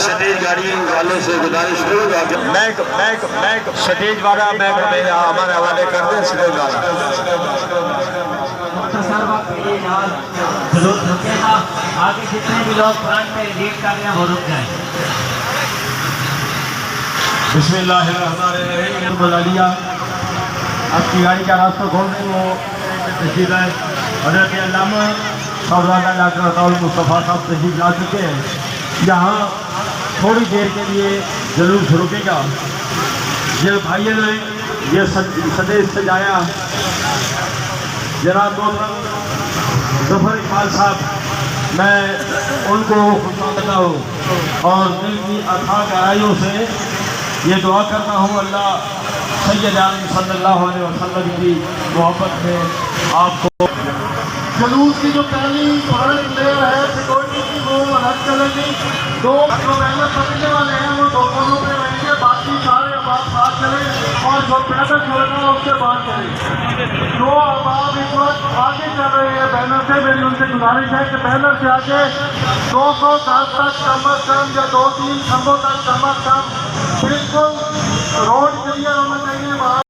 Stage گاڑی والوں سے گزارش کروں گا کہ سٹیج والا میک ہمارے حوالے کر دیں سٹیج والا. مختصر وقت کے لیے جہاز جلوس رکے گا. آگے جتنے بھی لوگ فرنٹ میں لیٹ کر رہے ہیں وہ رک جائیں. بسم اللہ الرحمن الرحیم. بلا لیا آپ کی گاڑی کا راستہ کھول رہی وہ تشریف ہے. حضرت علامہ صاحبزادہ ڈاکٹر عطاء المصطفیٰ صاحب تشریف لا چکے ہیں. یہاں تھوڑی دیر کے لیے جلوس رکے گا. یہ بھائیوں نے یہ سٹیج سجایا جناب محترم ظفر اقبال صاحب. میں ان کو خوش آمدیدہ ہوں اور دل کی اتھاہ گہرائیوں سے یہ دعا کرتا ہوں اللہ سید عالم صلی اللہ علیہ وسلم کی محبت میں آپ کو. جلوس کی جو پہلی فارغ لیئر ہے سیکورٹی کی وہ الگ چلے گی. دو جو محنت پکڑنے والے ہیں وہ دو کونوں پہ رہیں گے. باقی سارے احباب ساتھ چلیں اور جو پیدل چلے گا اس سے بات کریں. جو احباب اس وقت آگے چل رہے ہیں بینر سے میری ان سے گزارش ہے کہ بینر سے آگے 210 تک کم از کم یا 2-3 کھمبوں تک کم از کم بالکل روڈ کلیئر ہونا چاہیے.